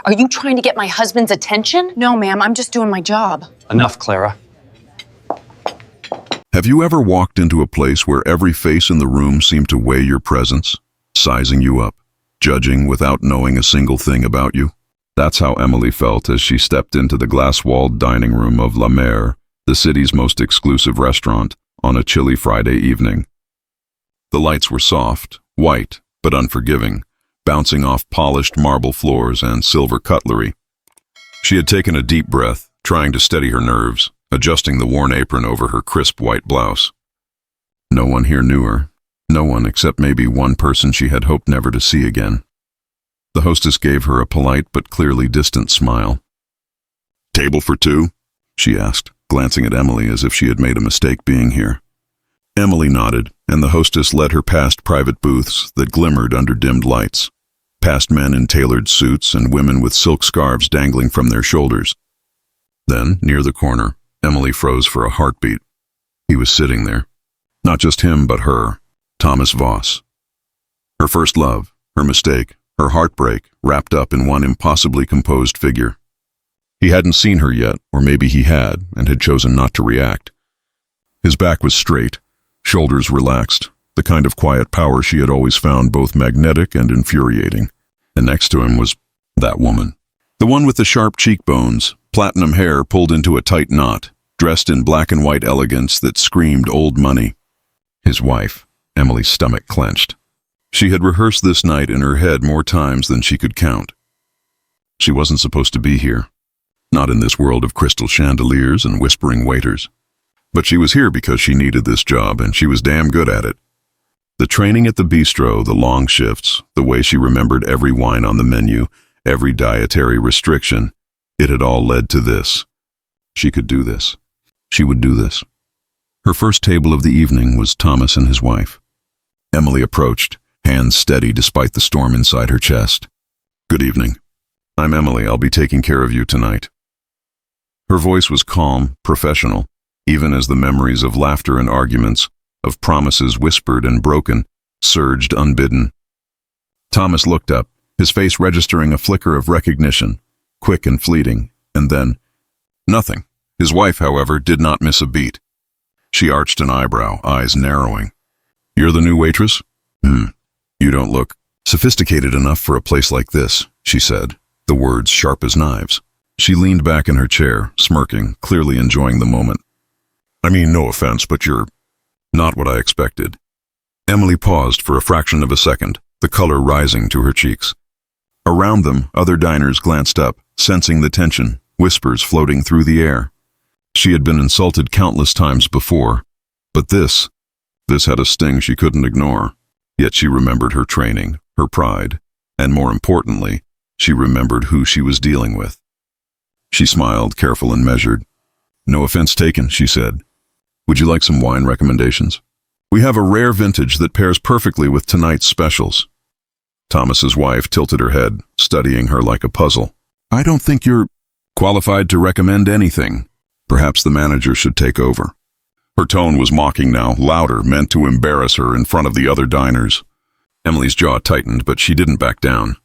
Are you trying to get my husband's attention? No, ma'am, I'm just doing my job. Enough, Clara. Have you ever walked into a place where every face in the room seemed to weigh your presence, sizing you up, judging without knowing a single thing about you? That's how Emily felt as she stepped into the glass-walled dining room of La Mer, the city's most exclusive restaurant, on a chilly Friday evening. The lights were soft, white, but unforgiving, bouncing off polished marble floors and silver cutlery. She had taken a deep breath, trying to steady her nerves, adjusting the worn apron over her crisp white blouse. No one here knew her, no one except maybe one person she had hoped never to see again. The hostess gave her a polite but clearly distant smile. "Table for two?" she asked, glancing at Emily as if she had made a mistake being here. Emily nodded, and the hostess led her past private booths that glimmered under dimmed lights, past men in tailored suits and women with silk scarves dangling from their shoulders. Then, near the corner, Emily froze for a heartbeat. He was sitting there. Not just him, but her, Thomas Voss. Her first love, her mistake, her heartbreak, wrapped up in one impossibly composed figure. He hadn't seen her yet, or maybe he had, and had chosen not to react. His back was straight, shoulders relaxed, the kind of quiet power she had always found both magnetic and infuriating. And next to him was that woman. The one with the sharp cheekbones, platinum hair pulled into a tight knot, dressed in black and white elegance that screamed old money. His wife. Emily's stomach clenched. She had rehearsed this night in her head more times than she could count. She wasn't supposed to be here. Not in this world of crystal chandeliers and whispering waiters. But she was here because she needed this job, and she was damn good at it. The training at the bistro, the long shifts, the way she remembered every wine on the menu, every dietary restriction, it had all led to this. She could do this. She would do this. Her first table of the evening was Thomas and his wife. Emily approached, hands steady despite the storm inside her chest. "Good evening. I'm Emily. I'll be taking care of you tonight." Her voice was calm, professional, even as the memories of laughter and arguments, of promises whispered and broken, surged unbidden. Thomas looked up, his face registering a flicker of recognition, quick and fleeting, and then nothing. His wife, however, did not miss a beat. She arched an eyebrow, eyes narrowing. "You're the new waitress? You don't look sophisticated enough for a place like this," she said, the words sharp as knives. She leaned back in her chair, smirking, clearly enjoying the moment. "I mean, no offense, but you're not what I expected." Emily paused for a fraction of a second, the color rising to her cheeks. Around them, other diners glanced up, sensing the tension, whispers floating through the air. She had been insulted countless times before, but this had a sting she couldn't ignore. Yet she remembered her training, her pride, and more importantly, she remembered who she was dealing with. She smiled, careful and measured. "No offense taken," she said. "Would you like some wine recommendations? We have a rare vintage that pairs perfectly with tonight's specials." Thomas's wife tilted her head, studying her like a puzzle. "I don't think you're qualified to recommend anything. Perhaps the manager should take over." Her tone was mocking now, louder, meant to embarrass her in front of the other diners. Emily's jaw tightened, but she didn't back down.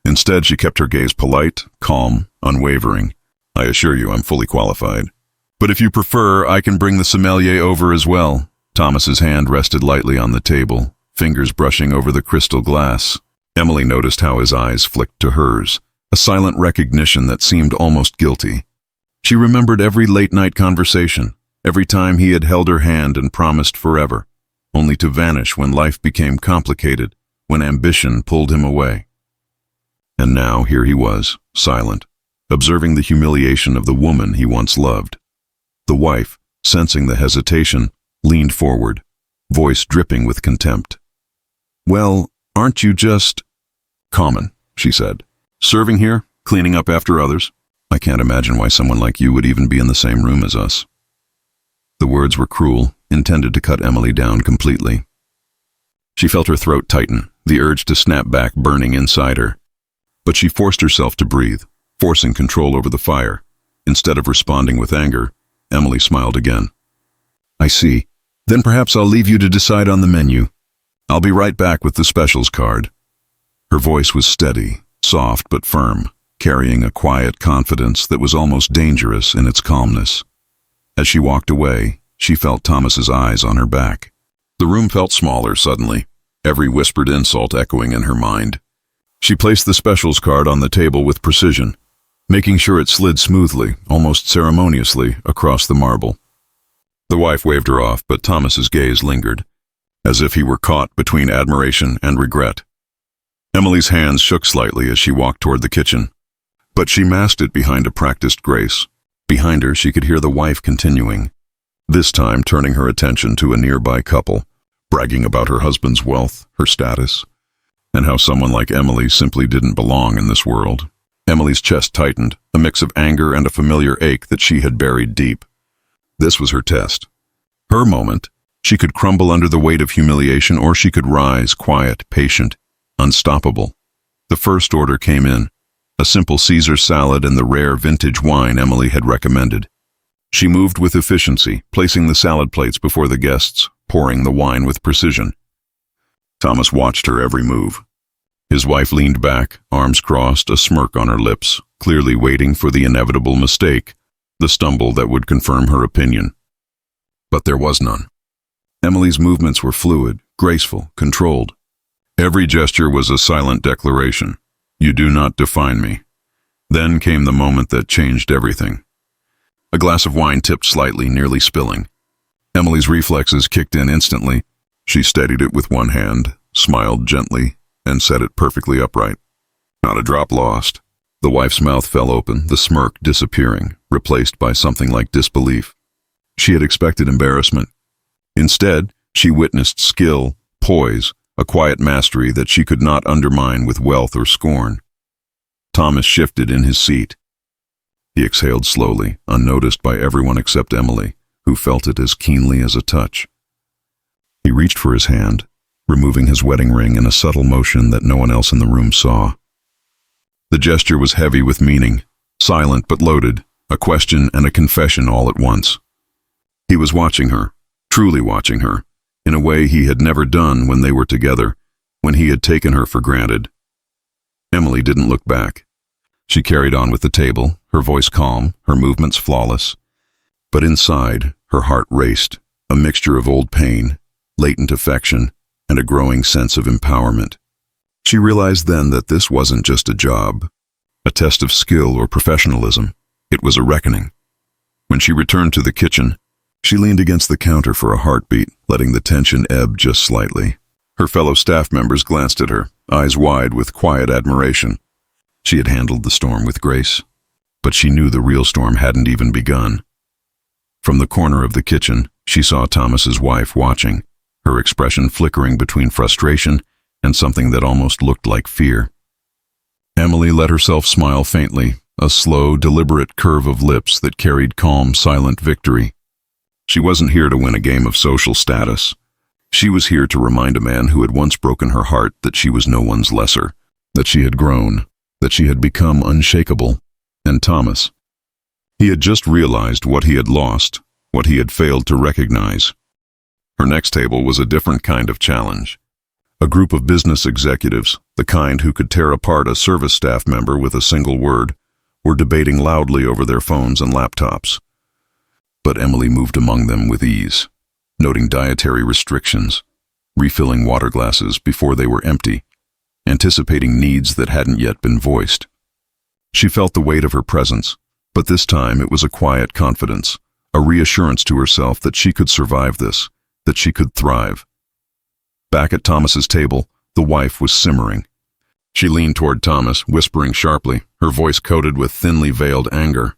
Instead, she kept her gaze polite, calm, unwavering. "I assure you I'm fully qualified. But if you prefer, I can bring the sommelier over as well." Thomas's hand rested lightly on the table, fingers brushing over the crystal glass. Emily noticed how his eyes flicked to hers, a silent recognition that seemed almost guilty. She remembered every late-night conversation, every time he had held her hand and promised forever, only to vanish when life became complicated, when ambition pulled him away. And now here he was, silent, observing the humiliation of the woman he once loved. The wife, sensing the hesitation, leaned forward, voice dripping with contempt. "Well, aren't you just common?" she said. "Serving here, cleaning up after others? I can't imagine why someone like you would even be in the same room as us." The words were cruel, intended to cut Emily down completely. She felt her throat tighten, the urge to snap back burning inside her. But she forced herself to breathe, forcing control over the fire. Instead of responding with anger, Emily smiled again. "I see. Then perhaps I'll leave you to decide on the menu. I'll be right back with the specials card." Her voice was steady, soft but firm, carrying a quiet confidence that was almost dangerous in its calmness. As she walked away, she felt Thomas's eyes on her back. The room felt smaller suddenly, every whispered insult echoing in her mind. She placed the specials card on the table with precision, making sure it slid smoothly, almost ceremoniously, across the marble. The wife waved her off, but Thomas's gaze lingered, as if he were caught between admiration and regret. Emily's hands shook slightly as she walked toward the kitchen, but she masked it behind a practiced grace. Behind her, she could hear the wife continuing, this time turning her attention to a nearby couple, bragging about her husband's wealth, her status, and how someone like Emily simply didn't belong in this world. Emily's chest tightened, a mix of anger and a familiar ache that she had buried deep. This was her test. Her moment. She could crumble under the weight of humiliation, or she could rise, quiet, patient, unstoppable. The first order came in, a simple Caesar salad and the rare vintage wine Emily had recommended. She moved with efficiency, placing the salad plates before the guests, pouring the wine with precision. Thomas watched her every move. His wife leaned back, arms crossed, a smirk on her lips, clearly waiting for the inevitable mistake, the stumble that would confirm her opinion. But there was none. Emily's movements were fluid, graceful, controlled. Every gesture was a silent declaration. You do not define me. Then came the moment that changed everything. A glass of wine tipped slightly, nearly spilling. Emily's reflexes kicked in instantly. She steadied it with one hand, smiled gently, and set it perfectly upright. Not a drop lost. The wife's mouth fell open, the smirk disappearing, replaced by something like disbelief. She had expected embarrassment. Instead, she witnessed skill, poise, a quiet mastery that she could not undermine with wealth or scorn. Thomas shifted in his seat. He exhaled slowly, unnoticed by everyone except Emily, who felt it as keenly as a touch. He reached for his hand, removing his wedding ring in a subtle motion that no one else in the room saw. The gesture was heavy with meaning, silent but loaded, a question and a confession all at once. He was watching her, truly watching her, in a way he had never done when they were together, when he had taken her for granted. Emily didn't look back. She carried on with the table, her voice calm, her movements flawless. But inside, her heart raced, a mixture of old pain, latent affection, and a growing sense of empowerment. She realized then that this wasn't just a job, a test of skill or professionalism. It was a reckoning. When she returned to the kitchen, she leaned against the counter for a heartbeat, letting the tension ebb just slightly. Her fellow staff members glanced at her, eyes wide with quiet admiration. She had handled the storm with grace, but she knew the real storm hadn't even begun. From the corner of the kitchen, she saw Thomas's wife watching, her expression flickering between frustration and something that almost looked like fear. Emily let herself smile faintly, a slow, deliberate curve of lips that carried calm, silent victory. She wasn't here to win a game of social status. She was here to remind a man who had once broken her heart that she was no one's lesser, that she had grown, that she had become unshakable. And Thomas. He had just realized what he had lost, what he had failed to recognize. Her next table was a different kind of challenge. A group of business executives, the kind who could tear apart a service staff member with a single word, were debating loudly over their phones and laptops. But Emily moved among them with ease, noting dietary restrictions, refilling water glasses before they were empty, anticipating needs that hadn't yet been voiced. She felt the weight of her presence, but this time it was a quiet confidence, a reassurance to herself that she could survive this, that she could thrive. Back at Thomas's table, the wife was simmering. She leaned toward Thomas, whispering sharply, her voice coated with thinly veiled anger.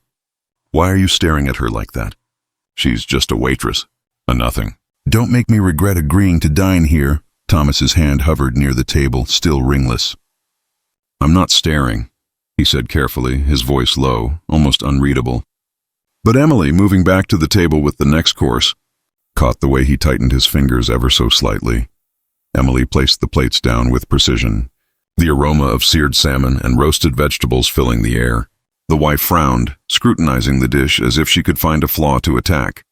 "Why are you staring at her like that? She's just a waitress, a nothing." "Don't make me regret agreeing to dine here." Thomas's hand hovered near the table, still ringless. "I'm not staring," he said carefully, his voice low, almost unreadable. But Emily, moving back to the table with the next course, caught the way he tightened his fingers ever so slightly. Emily placed the plates down with precision, the aroma of seared salmon and roasted vegetables filling the air. The wife frowned, scrutinizing the dish as if she could find a flaw to attack.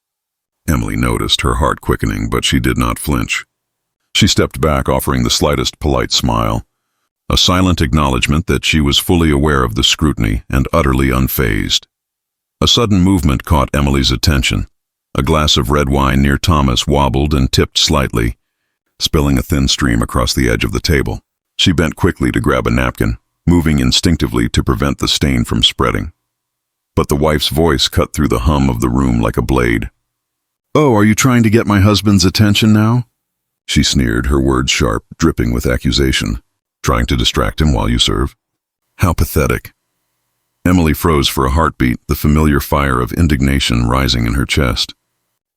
Emily noticed, her heart quickening, but she did not flinch. She stepped back, offering the slightest polite smile, a silent acknowledgement that she was fully aware of the scrutiny and utterly unfazed. A sudden movement caught Emily's attention. A glass of red wine near Thomas wobbled and tipped slightly, spilling a thin stream across the edge of the table. She bent quickly to grab a napkin, moving instinctively to prevent the stain from spreading. But the wife's voice cut through the hum of the room like a blade. "Oh, are you trying to get my husband's attention now?" She sneered, her words sharp, dripping with accusation. "Trying to distract him while you serve? How pathetic." Emily froze for a heartbeat, the familiar fire of indignation rising in her chest.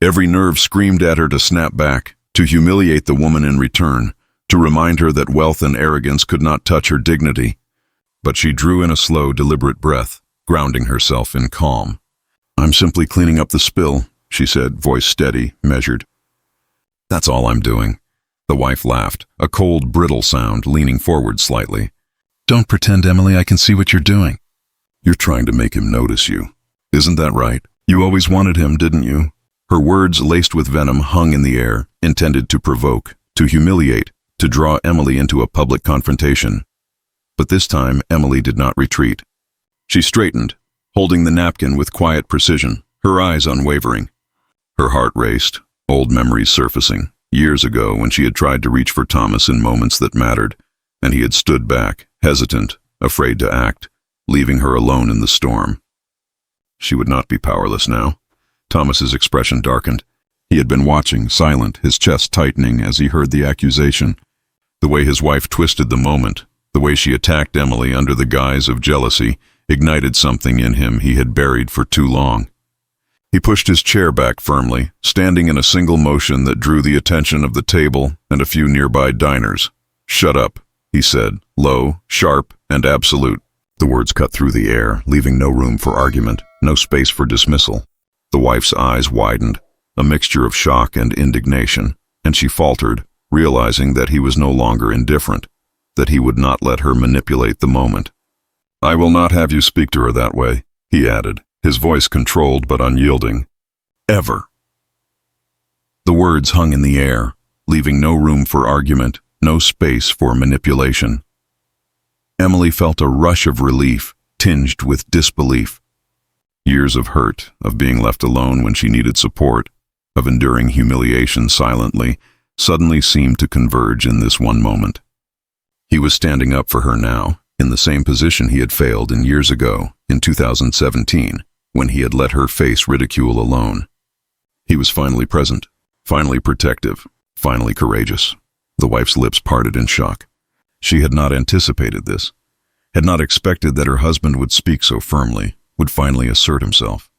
Every nerve screamed at her to snap back, to humiliate the woman in return, to remind her that wealth and arrogance could not touch her dignity. But she drew in a slow, deliberate breath, grounding herself in calm. "I'm simply cleaning up the spill," she said, voice steady, measured. "That's all I'm doing." The wife laughed, a cold, brittle sound, leaning forward slightly. "Don't pretend, Emily, I can see what you're doing. You're trying to make him notice you. Isn't that right? You always wanted him, didn't you?" Her words, laced with venom, hung in the air, intended to provoke, to humiliate, to draw Emily into a public confrontation. But this time, Emily did not retreat. She straightened, holding the napkin with quiet precision, her eyes unwavering. Her heart raced, old memories surfacing, years ago when she had tried to reach for Thomas in moments that mattered, and he had stood back, hesitant, afraid to act, leaving her alone in the storm. She would not be powerless now. Thomas's expression darkened. He had been watching, silent, his chest tightening as he heard the accusation. The way his wife twisted the moment, the way she attacked Emily under the guise of jealousy, ignited something in him he had buried for too long. He pushed his chair back firmly, standing in a single motion that drew the attention of the table and a few nearby diners. "Shut up," he said, low, sharp, and absolute. The words cut through the air, leaving no room for argument, no space for dismissal. The wife's eyes widened, a mixture of shock and indignation, and she faltered, realizing that he was no longer indifferent, that he would not let her manipulate the moment. "I will not have you speak to her that way," he added, his voice controlled but unyielding. "Ever." The words hung in the air, leaving no room for argument, no space for manipulation. Emily felt a rush of relief, tinged with disbelief. Years of hurt, of being left alone when she needed support, of enduring humiliation silently, suddenly seemed to converge in this one moment. He was standing up for her now, in the same position he had failed in years ago, in 2017, when he had let her face ridicule alone. He was finally present, finally protective, finally courageous. The wife's lips parted in shock. She had not anticipated this, had not expected that her husband would speak so firmly, would finally assert himself.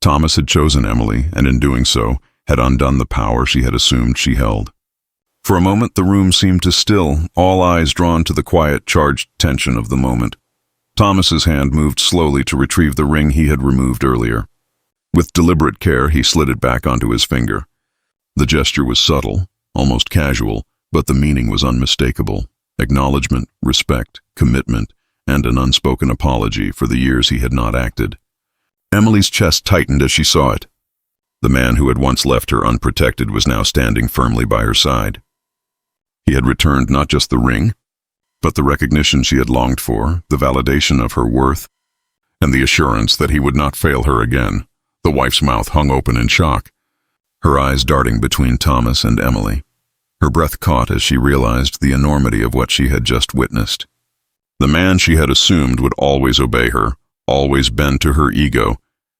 Thomas had chosen Emily, and in doing so, had undone the power she had assumed she held. For a moment the room seemed to still, all eyes drawn to the quiet, charged tension of the moment. Thomas's hand moved slowly to retrieve the ring he had removed earlier. With deliberate care he slid it back onto his finger. The gesture was subtle, almost casual, but the meaning was unmistakable. Acknowledgement, respect, commitment, and an unspoken apology for the years he had not acted. Emily's chest tightened as she saw it. The man who had once left her unprotected was now standing firmly by her side. He had returned not just the ring, but the recognition she had longed for, the validation of her worth, and the assurance that he would not fail her again. The wife's mouth hung open in shock, her eyes darting between Thomas and Emily. Her breath caught as she realized the enormity of what she had just witnessed. The man she had assumed would always obey her, always bend to her ego,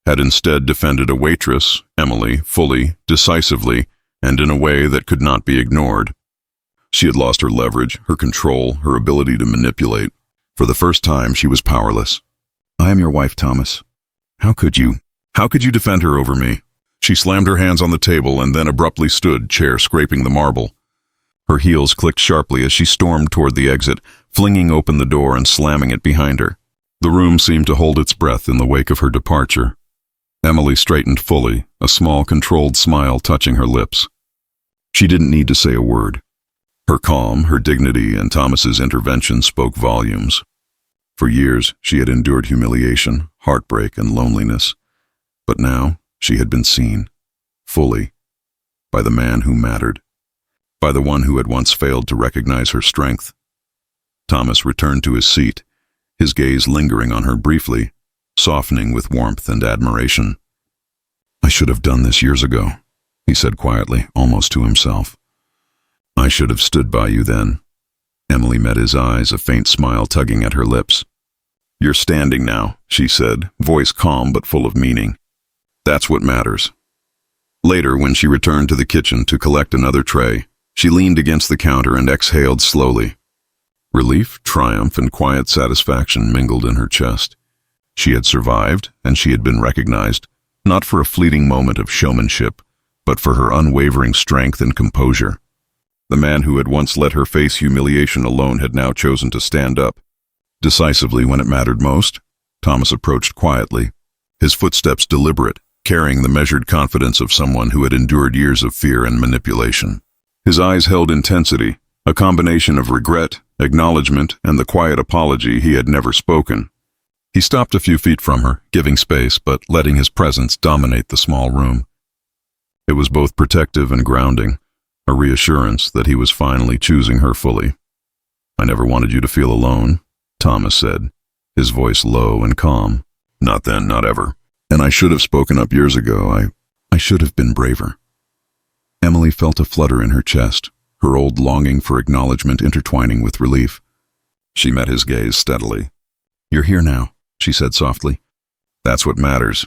had instead defended a waitress, Emily, fully, decisively, and in a way that could not be ignored. She had lost her leverage, her control, her ability to manipulate. For the first time, she was powerless. "I am your wife, Thomas. How could you defend her over me?" She slammed her hands on the table and then abruptly stood, chair scraping the marble. Her heels clicked sharply as she stormed toward the exit, flinging open the door and slamming it behind her. The room seemed to hold its breath in the wake of her departure. Emily straightened fully, a small, controlled smile touching her lips. She didn't need to say a word. Her calm, her dignity, and Thomas's intervention spoke volumes. For years, she had endured humiliation, heartbreak, and loneliness. But now, she had been seen, fully, by the man who mattered, by the one who had once failed to recognize her strength. Thomas returned to his seat, his gaze lingering on her briefly, softening with warmth and admiration. "I should have done this years ago," he said quietly, almost to himself. "I should have stood by you then." Emily met his eyes, a faint smile tugging at her lips. "You're standing now," she said, voice calm but full of meaning. "That's what matters." Later, when she returned to the kitchen to collect another tray, she leaned against the counter and exhaled slowly. Relief, triumph, and quiet satisfaction mingled in her chest. She had survived, and she had been recognized, not for a fleeting moment of showmanship, but for her unwavering strength and composure. The man who had once let her face humiliation alone had now chosen to stand up. Decisively when it mattered most, Thomas approached quietly, his footsteps deliberate, carrying the measured confidence of someone who had endured years of fear and manipulation. His eyes held intensity, a combination of regret, acknowledgement, and the quiet apology he had never spoken. He stopped a few feet from her, giving space but letting his presence dominate the small room. It was both protective and grounding, a reassurance that he was finally choosing her fully. "I never wanted you to feel alone," Thomas said, his voice low and calm. "Not then, not ever. And I should have spoken up years ago. I should have been braver." Emily felt a flutter in her chest, her old longing for acknowledgement intertwining with relief. She met his gaze steadily. "You're here now," she said softly. "That's what matters.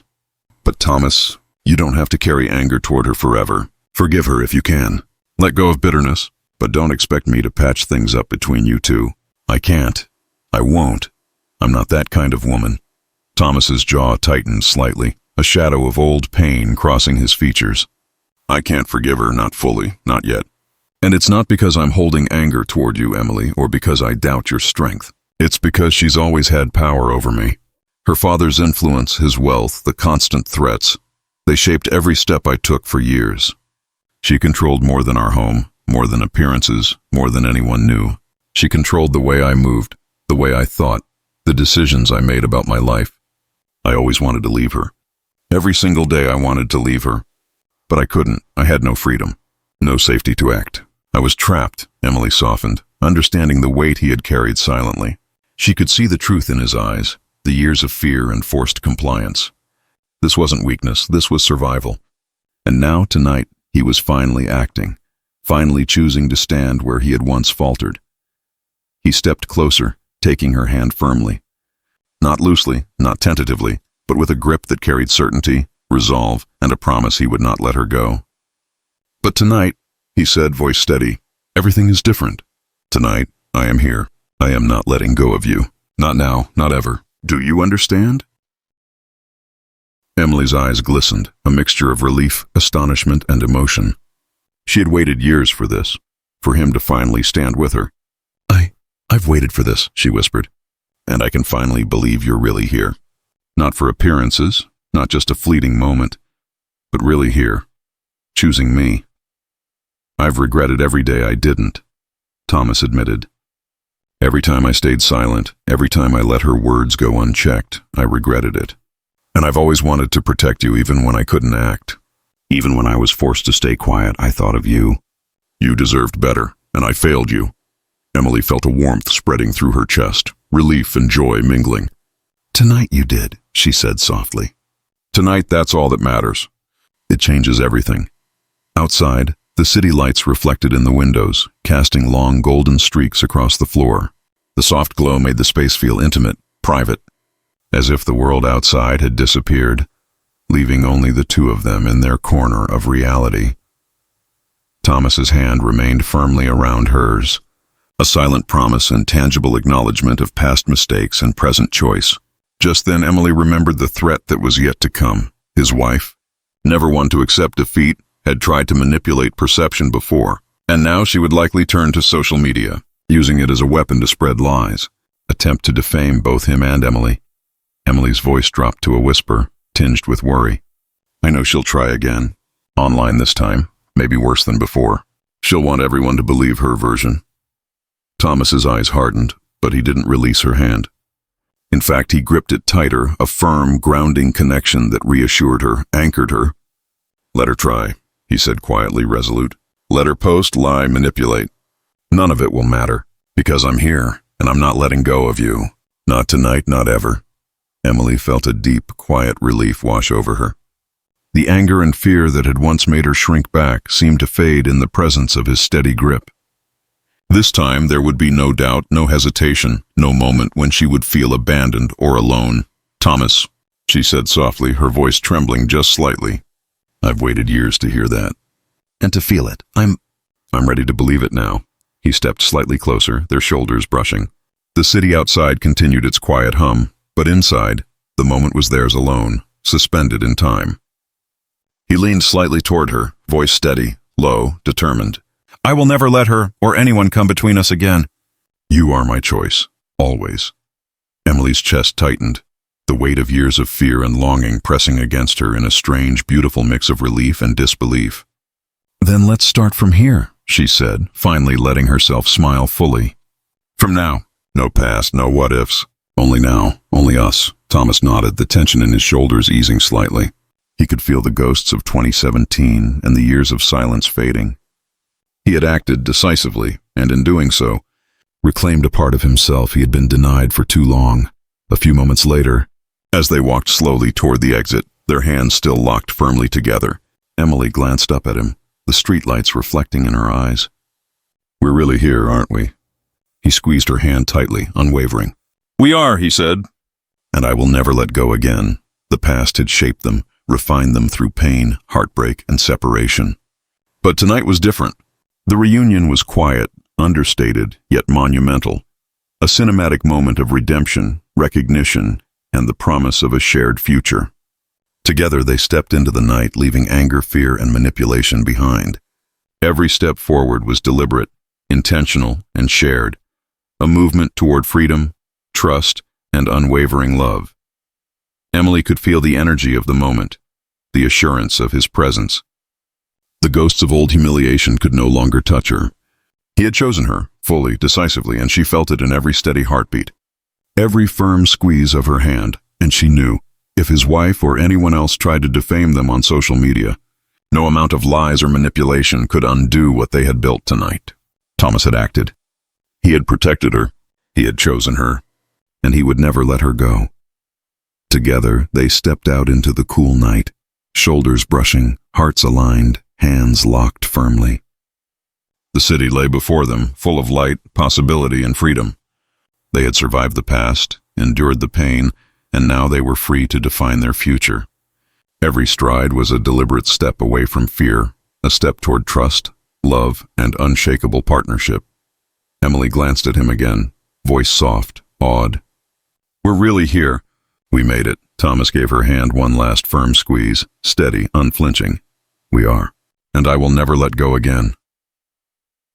But Thomas, you don't have to carry anger toward her forever. Forgive her if you can. Let go of bitterness, but don't expect me to patch things up between you two. I can't. I won't. I'm not that kind of woman." Thomas's jaw tightened slightly, a shadow of old pain crossing his features. "I can't forgive her, not fully, not yet. And it's not because I'm holding anger toward you, Emily, or because I doubt your strength. It's because she's always had power over me. Her father's influence, his wealth, the constant threats, they shaped every step I took for years. She controlled more than our home, more than appearances, more than anyone knew. She controlled the way I moved, the way I thought, the decisions I made about my life. I always wanted to leave her. Every single day I wanted to leave her. But I couldn't. I had no freedom, no safety to act. I was trapped," Emily softened, understanding the weight he had carried silently. She could see the truth in his eyes, the years of fear and forced compliance. This wasn't weakness, this was survival. And now, tonight, he was finally acting, finally choosing to stand where he had once faltered. He stepped closer, taking her hand firmly. Not loosely, not tentatively, but with a grip that carried certainty, resolve, and a promise he would not let her go. "But tonight," he said, voice steady, "everything is different. Tonight, I am here. I am not letting go of you. Not now, not ever. Do you understand?" Emily's eyes glistened, a mixture of relief, astonishment, and emotion. She had waited years for this, for him to finally stand with her. I've waited for this," she whispered. "And I can finally believe you're really here. Not for appearances, not just a fleeting moment, but really here, choosing me." "I've regretted every day I didn't," Thomas admitted. "Every time I stayed silent, every time I let her words go unchecked, I regretted it. And I've always wanted to protect you even when I couldn't act. Even when I was forced to stay quiet, I thought of you. You deserved better, and I failed you." Emily felt a warmth spreading through her chest, relief and joy mingling. "Tonight you did," she said softly. "Tonight, that's all that matters. It changes everything." Outside, the city lights reflected in the windows, casting long golden streaks across the floor. The soft glow made the space feel intimate, private, as if the world outside had disappeared, leaving only the two of them in their corner of reality. Thomas's hand remained firmly around hers, a silent promise and tangible acknowledgement of past mistakes and present choice. Just then Emily remembered the threat that was yet to come. His wife, never one to accept defeat, had tried to manipulate perception before, and now she would likely turn to social media, using it as a weapon to spread lies, attempt to defame both him and Emily. Emily's voice dropped to a whisper, tinged with worry. "I know she'll try again. Online this time, maybe worse than before. She'll want everyone to believe her version." Thomas's eyes hardened, but he didn't release her hand. In fact, he gripped it tighter, a firm, grounding connection that reassured her, anchored her. "Let her try," he said quietly, resolute. "Let her post, lie, manipulate. None of it will matter, because I'm here, and I'm not letting go of you. Not tonight, not ever. Emily felt a deep, quiet relief wash over her. The anger and fear that had once made her shrink back seemed to fade in the presence of his steady grip. This time there would be no doubt, no hesitation, no moment when she would feel abandoned or alone. "Thomas," she said softly, her voice trembling just slightly. "I've waited years to hear that. And to feel it. I'm ready to believe it now." He stepped slightly closer, their shoulders brushing. The city outside continued its quiet hum, but inside, the moment was theirs alone, suspended in time. He leaned slightly toward her, voice steady, low, determined. "I will never let her or anyone come between us again. You are my choice, always." Emily's chest tightened, the weight of years of fear and longing pressing against her in a strange, beautiful mix of relief and disbelief. "Then let's start from here," she said, finally letting herself smile fully. "From now. No past, no what-ifs. Only now, only us." Thomas nodded, the tension in his shoulders easing slightly. He could feel the ghosts of 2017 and the years of silence fading. He had acted decisively, and in doing so, reclaimed a part of himself he had been denied for too long. A few moments later, as they walked slowly toward the exit, their hands still locked firmly together, Emily glanced up at him, the streetlights reflecting in her eyes. "We're really here, aren't we?" He squeezed her hand tightly, unwavering. "We are," he said. "And I will never let go again." The past had shaped them, refined them through pain, heartbreak, and separation. But tonight was different. The reunion was quiet, understated, yet monumental. A cinematic moment of redemption, recognition, and the promise of a shared future. Together they stepped into the night, leaving anger, fear, and manipulation behind. Every step forward was deliberate, intentional, and shared. A movement toward freedom, trust, and unwavering love. Emily could feel the energy of the moment, the assurance of his presence. The ghosts of old humiliation could no longer touch her. He had chosen her, fully, decisively, and she felt it in every steady heartbeat. Every firm squeeze of her hand, and she knew, if his wife or anyone else tried to defame them on social media, no amount of lies or manipulation could undo what they had built tonight. Thomas had acted. He had protected her. He had chosen her. And he would never let her go. Together, they stepped out into the cool night, shoulders brushing, hearts aligned, hands locked firmly. The city lay before them, full of light, possibility, and freedom. They had survived the past, endured the pain, and now they were free to define their future. Every stride was a deliberate step away from fear, a step toward trust, love, and unshakable partnership. Emily glanced at him again, voice soft, awed. "We're really here. We made it." Thomas gave her hand one last firm squeeze, steady, unflinching. "We are. And I will never let go again."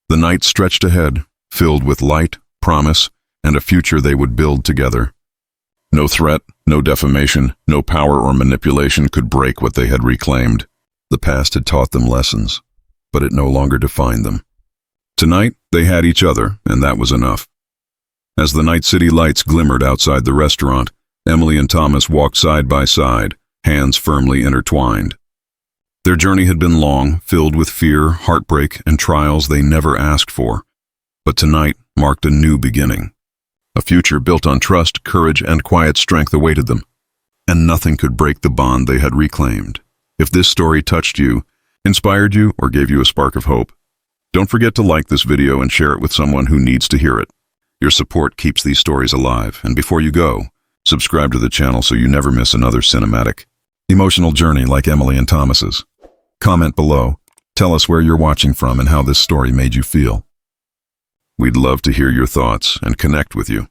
The night stretched ahead, filled with light, promise, and a future they would build together. No threat, no defamation, no power or manipulation could break what they had reclaimed. The past had taught them lessons, but it no longer defined them. Tonight, they had each other, and that was enough. As the night city lights glimmered outside the restaurant, Emily and Thomas walked side by side, hands firmly intertwined. Their journey had been long, filled with fear, heartbreak, and trials they never asked for. But tonight marked a new beginning. A future built on trust, courage, and quiet strength awaited them. And nothing could break the bond they had reclaimed. If this story touched you, inspired you, or gave you a spark of hope, don't forget to like this video and share it with someone who needs to hear it. Your support keeps these stories alive. And before you go, subscribe to the channel so you never miss another cinematic, emotional journey like Emily and Thomas's. Comment below. Tell us where you're watching from and how this story made you feel. We'd love to hear your thoughts and connect with you.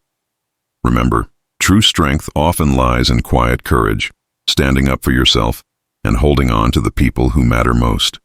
Remember, true strength often lies in quiet courage, standing up for yourself, and holding on to the people who matter most.